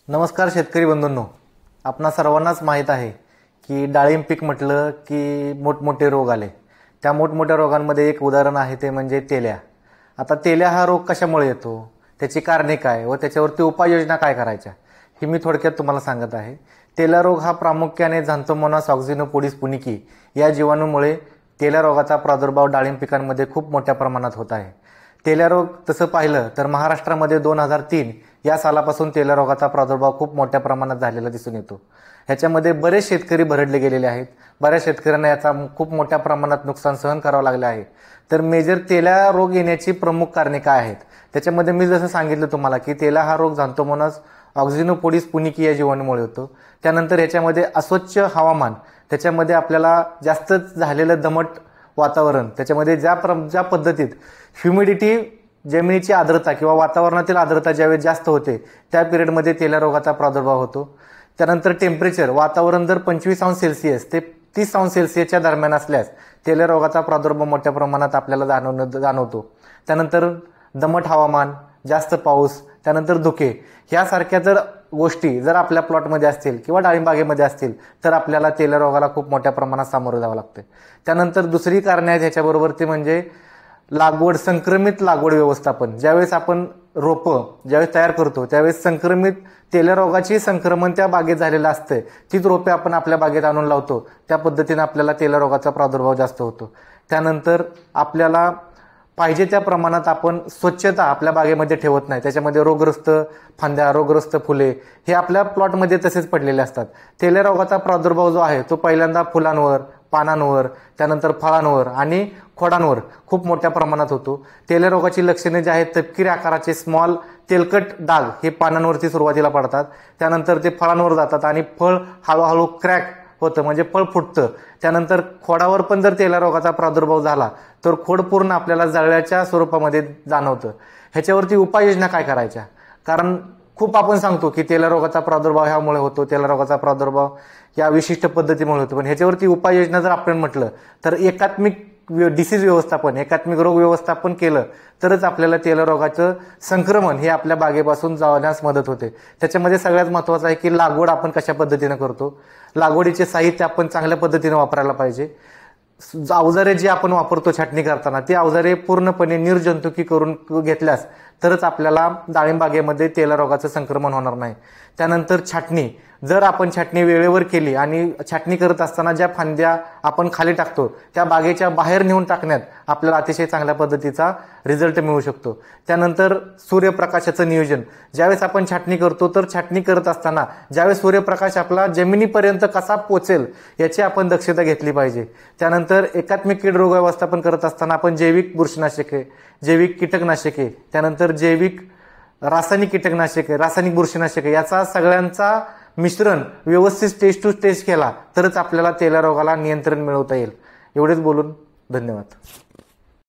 नमस्कार शेतकरी बंधूंनो, आपणा सर्वांनाच माहीत आहे की डाळिंब पीक म्हटलं की मोठमोठे रोग आले। त्या मोठमोठ्या रोगांमध्ये एक उदाहरण आहे ते म्हणजे तेल्या। आता तेल्या हा रोग कशामुळे येतो, त्याची कारणे काय व त्याच्यावरती उपाययोजना काय करायच्या हे मी थोडक्यात तुम्हाला सांगत आहे। तेल्या रोग हा प्रामुख्याने झॅंथोमोनास ऑक्झिनोपोडिस पुनिकी या जीवाणूमुळे तेल्या रोगाचा प्रादुर्भाव डाळिंब पिकांमध्ये खूप मोठ्या प्रमाणात होत आहे। तेल्या रोग तसं पाहिलं तर महाराष्ट्रामध्ये 2003 या सालापासून तेल्या रोगाचा प्रादुर्भाव खूप मोठ्या प्रमाणात झालेला दिसून येतो। ह्याच्यामध्ये बरेच शेतकरी भरडले गेलेले आहेत। बऱ्याच शेतकऱ्यांना याचा खूप मोठ्या प्रमाणात नुकसान सहन करावं लागले आहे। तर मेजर तेल्या रोग येण्याची प्रमुख कारणे काय आहेत, त्याच्यामध्ये मी जसं सांगितलं तुम्हाला की तेल्या हा रोग झॅंथोमोनास ऑक्झिनोपोडिस पुनिकी या जीवाणूमुळे होतो। त्यानंतर ह्याच्यामध्ये अस्वच्छ हवामान, त्याच्यामध्ये आपल्याला जास्त झालेलं दमट वातावरण, त्याच्यामध्ये ज्या पद्धतीत ह्युमिडिटी, जमिनीची आर्द्रता किंवा वातावरणातील आर्द्रता ज्यावेळी जास्त होते त्या पिरियडमध्ये तेल्या रोगाचा प्रादुर्भाव होतो। त्यानंतर टेम्परेचर, वातावरण जर 25 अंश सेल्सिअस ते 30 अंश सेल्सिअसच्या दरम्यान असल्यास तेल्या रोगाचा प्रादुर्भाव मोठ्या प्रमाणात आपल्याला जाणवतो। त्यानंतर दमट हवामान, जास्त पाऊस, त्यानंतर धुके ह्यासारख्या जर गोष्टी जर आपल्या प्लॉटमध्ये असतील किंवा डाळिंबागेमध्ये असतील तर आपल्याला तेल्या रोगाला खूप मोठ्या प्रमाणात सामोरं जावं लागतं। त्यानंतर दुसरी कारणे आहेत ह्याच्याबरोबर ती म्हणजे लागवड, संक्रमित लागवड व्यवस्थापन। ज्यावेळेस आपण रोपं ज्यावेळेस तयार करतो त्यावेळेस संक्रमित तेल्या रोगाची संक्रमण त्या बागेत झालेलं असतं, तीच रोपे आपण आपल्या बागेत आणून लावतो, त्या पद्धतीने आपल्याला तेल्या रोगाचा प्रादुर्भाव जास्त होतो। त्यानंतर आपल्याला पाहिजे त्या प्रमाणात आपण स्वच्छता आपल्या बागेमध्ये ठेवत नाही, त्याच्यामध्ये रोगग्रस्त फांद्या, रोगग्रस्त फुले हे आपल्या प्लॉटमध्ये तसेच पडलेले असतात। तेल्या रोगाचा प्रादुर्भाव जो आहे तो पहिल्यांदा फुलांवर, पानांवर, त्यानंतर फळांवर आणि खोडांवर खूप मोठ्या प्रमाणात होतो। तेल्या रोगाची लक्षणे जी आहेत तपकिरी आकाराचे स्मॉल तेलकट डाग हे पानांवरती सुरुवातीला पडतात, त्यानंतर ते फळांवर जातात आणि फळ हळूहळू क्रॅक होतं म्हणजे फळ फुटतं। त्यानंतर खोडावर पण जर तेल्या रोगाचा प्रादुर्भाव झाला तर खोड पूर्ण आपल्याला जळल्याच्या स्वरूपामध्ये जाणवतं। ह्याच्यावरती उपाययोजना काय करायच्या, कारण खूप आपण सांगतो की तेल्या रोगाचा प्रादुर्भाव ह्यामुळे होतो, तेल्या रोगाचा प्रादुर्भाव या विशिष्ट पद्धतीमुळे होतो, पण ह्याच्यावरती उपाययोजना जर आपण म्हटलं तर एकात्मिक डिसीज व्यवस्थापन, एकात्मिक रोग व्यवस्थापन केलं तरच आपल्याला तेल्या रोगाचं संक्रमण हे आपल्या बागेपासून जाण्यास मदत होते। त्याच्यामध्ये सगळ्यात महत्त्वाचं आहे की लागवड आपण कशा पद्धतीने करतो, लागवडीचे साहित्य आपण चांगल्या पद्धतीने वापरायला पाहिजे। अवजारे जे आपण वापरतो छाटणी करताना ते अवजारे पूर्णपणे निर्जंतुकी करून घेतल्यास तरच आपल्याला डाळिंबागेमध्ये तेल्या रोगाचं संक्रमण होणार नाही। त्यानंतर छाटणी, जर आपण छाटणी वेळेवर केली आणि छाटणी करत असताना ज्या फांद्या आपण खाली टाकतो त्या बागेच्या बाहेर नेऊन टाकण्यात आपल्याला अतिशय चांगल्या पद्धतीचा रिझल्ट मिळू शकतो। त्यानंतर सूर्यप्रकाशाचं नियोजन, ज्यावेळेस आपण छाटणी करतो तर छाटणी करत असताना ज्यावेळेस सूर्यप्रकाश आपला जमिनीपर्यंत कसा पोचेल याची आपण दक्षता घेतली पाहिजे। त्यानंतर एकात्मिक कीड रोग व्यवस्थापन करत असताना आपण जैविक बुरशीनाशके, जैविक कीटकनाशके, त्यानंतर जैविक रासायनिक कीटकनाशके, रासायनिक बुरशीनाशके याचा सगळ्यांचा मिश्रण व्यवस्थित स्टेज टू स्टेज केला तरच आपल्याला तेल्या रोगाला नियंत्रण मिळवता येईल। एवढेच बोलून धन्यवाद।